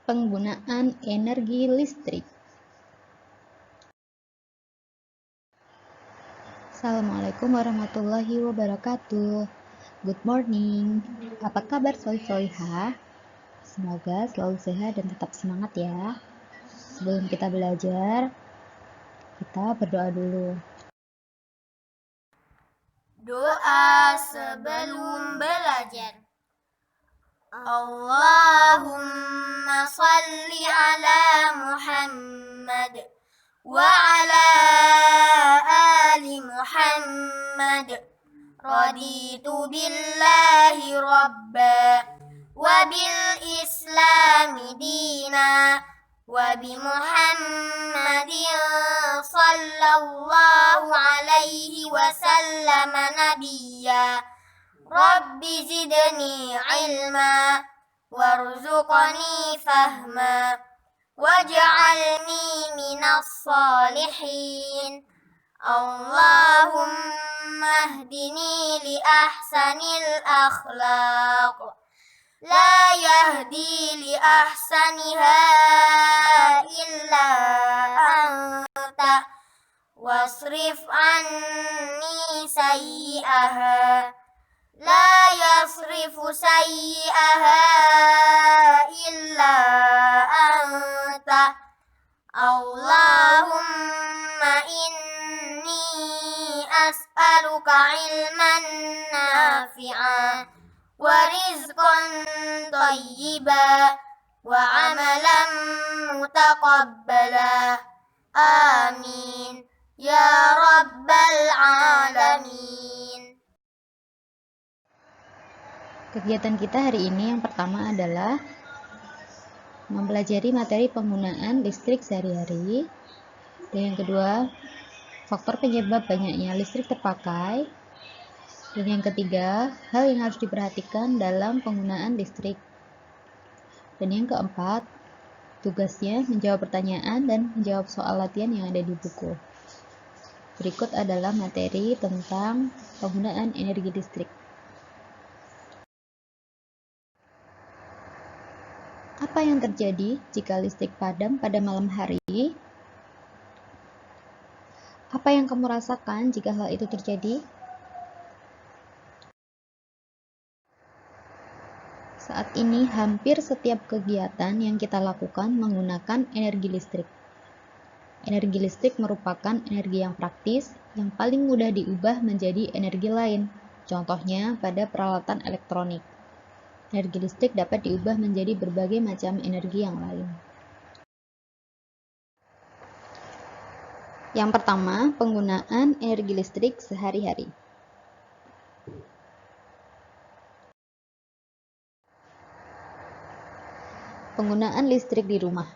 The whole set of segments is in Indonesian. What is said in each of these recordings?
Penggunaan energi listrik. Assalamualaikum warahmatullahi wabarakatuh. Good morning. Apa kabar solih-solihah? Semoga selalu sehat dan tetap semangat ya. Sebelum kita belajar, kita berdoa dulu. Doa sebelum belajar. Allahumma salli ala Muhammad wa ala ali Muhammad. Raditu billahi rabba wa bil islami dina wa bi Muhammadin sallallahu alaihi wasallam nabiyya. Rabbi zidni ilma warzuqni fahma waj'alni minas salihin. Allahumma hdini li ahsanil akhlaq la yahdi li ahsaniha illa anta wasrif anni sayyi'aha la yasrifu sayyi'aha illa anta. Allahumma inni as'aluka ilman nafi'a wa rizqan thayyiba wa amalan mutaqabbala. Amin ya rabbal alamin. Kegiatan kita hari ini yang pertama adalah mempelajari materi penggunaan listrik sehari-hari. Dan yang kedua, faktor penyebab banyaknya listrik terpakai. Dan yang ketiga, hal yang harus diperhatikan dalam penggunaan listrik. Dan yang keempat, tugasnya menjawab pertanyaan dan menjawab soal latihan yang ada di buku. Berikut adalah materi tentang penggunaan energi listrik. Apa yang terjadi jika listrik padam pada malam hari? Apa yang kamu rasakan jika hal itu terjadi? Saat ini hampir setiap kegiatan yang kita lakukan menggunakan energi listrik. Energi listrik merupakan energi yang praktis, yang paling mudah diubah menjadi energi lain. Contohnya pada peralatan elektronik. Energi listrik dapat diubah menjadi berbagai macam energi yang lain. Yang pertama, penggunaan energi listrik sehari-hari. Penggunaan listrik di rumah.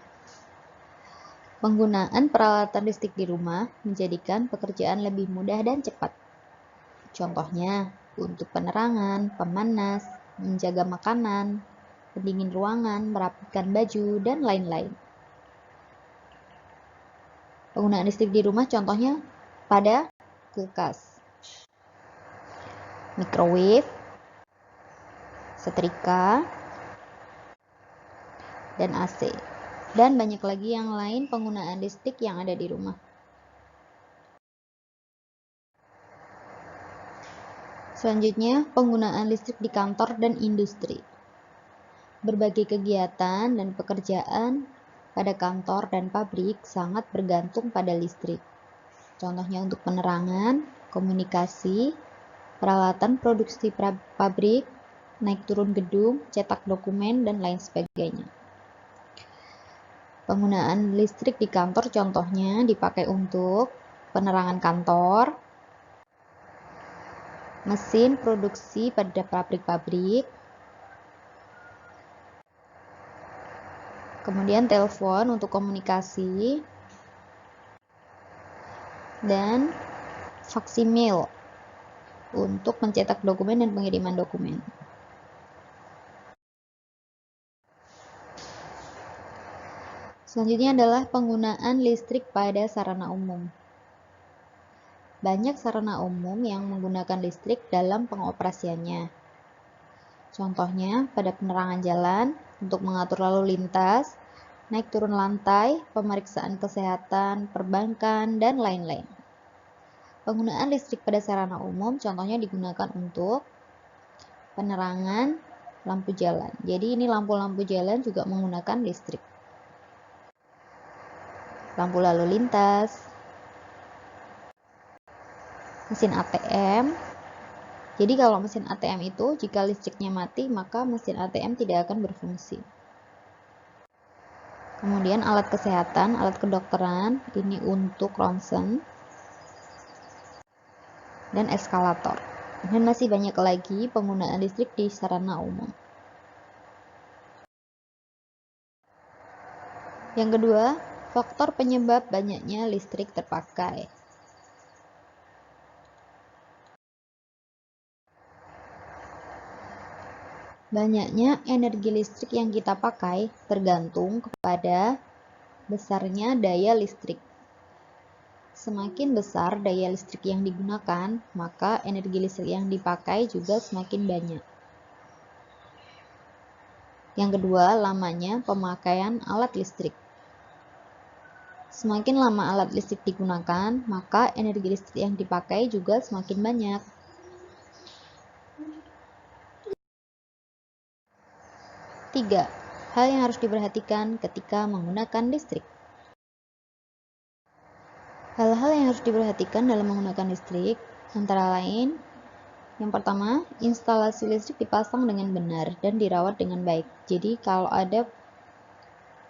Penggunaan peralatan listrik di rumah menjadikan pekerjaan lebih mudah dan cepat. Contohnya, untuk penerangan, pemanas, menjaga makanan, pendingin ruangan, merapikan baju, dan lain-lain. Penggunaan listrik di rumah contohnya pada kulkas, microwave, setrika, dan AC. Dan banyak lagi yang lain penggunaan listrik yang ada di rumah. Selanjutnya, penggunaan listrik di kantor dan industri. Berbagai kegiatan dan pekerjaan pada kantor dan pabrik sangat bergantung pada listrik. Contohnya untuk penerangan, komunikasi, peralatan produksi pabrik, naik turun gedung, cetak dokumen, dan lain sebagainya. Penggunaan listrik di kantor contohnya dipakai untuk penerangan kantor, mesin produksi pada pabrik-pabrik, kemudian telepon untuk komunikasi, dan faksimil untuk mencetak dokumen dan pengiriman dokumen. Selanjutnya adalah penggunaan listrik pada sarana umum. Banyak sarana umum yang menggunakan listrik dalam pengoperasiannya. Contohnya pada penerangan jalan, untuk mengatur lalu lintas, naik turun lantai, pemeriksaan kesehatan, perbankan, dan lain-lain. Penggunaan listrik pada sarana umum contohnya digunakan untuk penerangan lampu jalan. Jadi ini lampu-lampu jalan juga menggunakan listrik. Lampu lalu lintas, mesin ATM. Jadi kalau mesin ATM itu jika listriknya mati, maka mesin ATM tidak akan berfungsi. Kemudian alat kesehatan, alat kedokteran, ini untuk ronsen dan eskalator. Dan masih banyak lagi penggunaan listrik di sarana umum. Yang kedua, faktor penyebab banyaknya listrik terpakai. Banyaknya energi listrik yang kita pakai tergantung kepada besarnya daya listrik. Semakin besar daya listrik yang digunakan, maka energi listrik yang dipakai juga semakin banyak. Yang kedua, lamanya pemakaian alat listrik. Semakin lama alat listrik digunakan, maka energi listrik yang dipakai juga semakin banyak. Tiga, hal yang harus diperhatikan ketika menggunakan listrik. Hal-hal yang harus diperhatikan dalam menggunakan listrik antara lain, yang pertama, instalasi listrik dipasang dengan benar dan dirawat dengan baik. Jadi kalau ada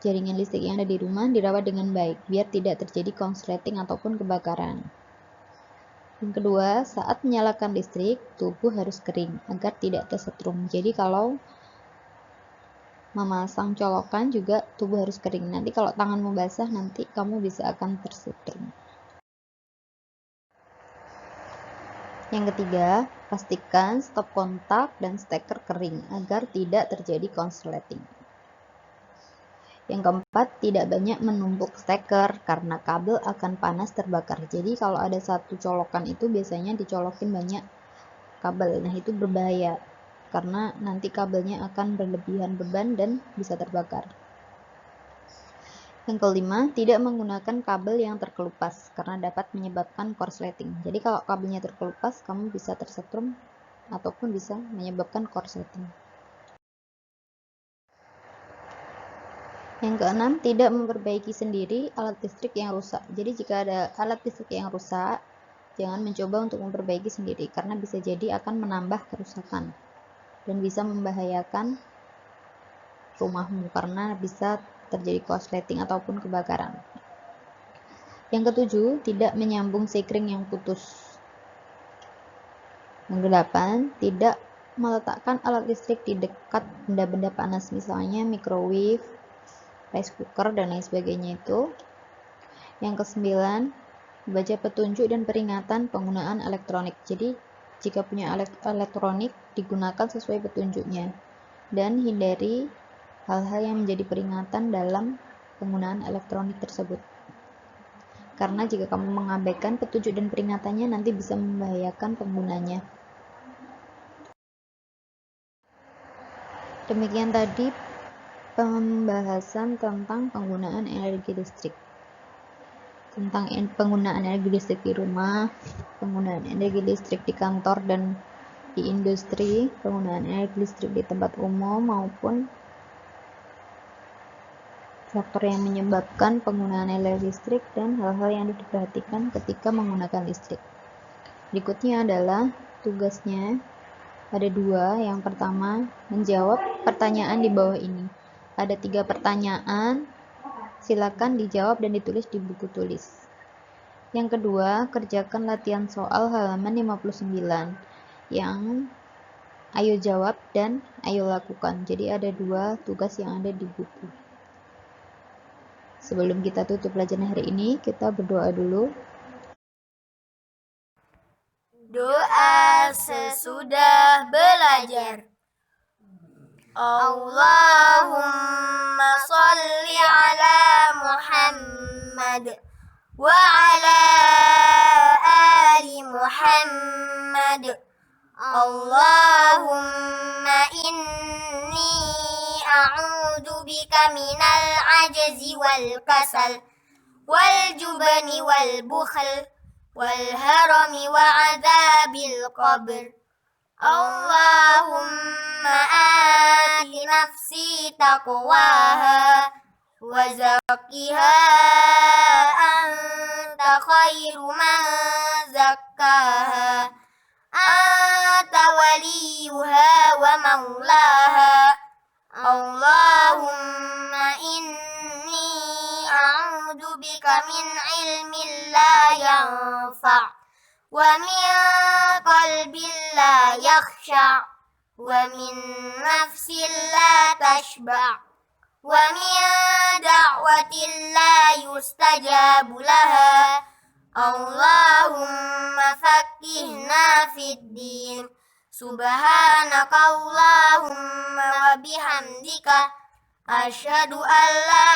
jaringan listrik yang ada di rumah dirawat dengan baik biar tidak terjadi konsleting ataupun kebakaran. Yang kedua, saat menyalakan listrik, tubuh harus kering agar tidak tersetrum. Jadi kalau memasang colokan juga tubuh harus kering. Nanti kalau tanganmu basah nanti kamu bisa akan tersetrum. Yang ketiga, pastikan stop kontak dan steker kering agar tidak terjadi konsleting. Yang keempat, tidak banyak menumpuk steker karena kabel akan panas terbakar. Jadi kalau ada satu colokan itu biasanya dicolokin banyak kabel. Nah itu berbahaya karena nanti kabelnya akan berlebihan beban dan bisa terbakar. Yang kelima, tidak menggunakan kabel yang terkelupas karena dapat menyebabkan korsleting. Jadi kalau kabelnya terkelupas, kamu bisa tersetrum ataupun bisa menyebabkan korsleting. Yang keenam, tidak memperbaiki sendiri alat listrik yang rusak. Jadi jika ada alat listrik yang rusak, jangan mencoba untuk memperbaiki sendiri karena bisa jadi akan menambah kerusakan dan bisa membahayakan rumahmu karena bisa terjadi korsleting ataupun kebakaran. Yang ketujuh, tidak menyambung sekring yang putus. Yang kedelapan, tidak meletakkan alat listrik di dekat benda-benda panas, misalnya microwave, rice cooker, dan lain sebagainya itu. Yang kesembilan, baca petunjuk dan peringatan penggunaan elektronik. Jadi, jika punya elektronik, digunakan sesuai petunjuknya. Dan hindari hal-hal yang menjadi peringatan dalam penggunaan elektronik tersebut. Karena jika kamu mengabaikan petunjuk dan peringatannya, nanti bisa membahayakan penggunanya. Demikian tadi pembahasan tentang penggunaan energi listrik. Tentang penggunaan energi listrik di rumah, penggunaan energi listrik di kantor dan di industri, penggunaan energi listrik di tempat umum maupun faktor yang menyebabkan penggunaan energi listrik dan hal-hal yang harus diperhatikan ketika menggunakan listrik. Berikutnya adalah tugasnya. Ada dua. Yang pertama, menjawab pertanyaan di bawah ini. Ada 3 pertanyaan. Silakan dijawab dan ditulis di buku tulis. Yang kedua, kerjakan latihan soal halaman 59 yang ayo jawab dan ayo lakukan. Jadi ada 2 tugas yang ada di buku. Sebelum kita tutup pelajaran hari ini, kita berdoa dulu. Doa sesudah belajar. Allahumma salli ala Muhammad wa ala ali Muhammad. Allahumma إني أعوذ بك من العجز والكسل والجبن والبخل والهرم وعذاب القبر اللهم آت نفسي تقواها وزكها أنت خير من زكاها أنت وليها ومولاها اللهم إني أعوذ بك من علم لا ينفع ومن قلب لا يخشع ومن نفس لا تشبع ومن دعوة لا يستجاب لها اللهم فقهنا في الدين سبحانك اللهم وبحمدك أشهد أن لا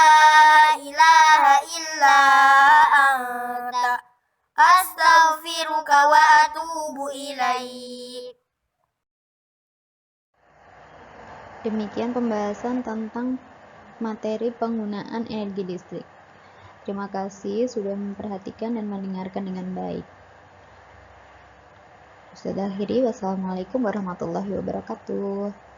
إله إلا أنت أستغفرك وأتوب إليك. Demikian pembahasan tentang materi penggunaan energi listrik. Terima kasih sudah memperhatikan dan mendengarkan dengan baik. Ustaz akhiri, wassalamualaikum warahmatullahi wabarakatuh.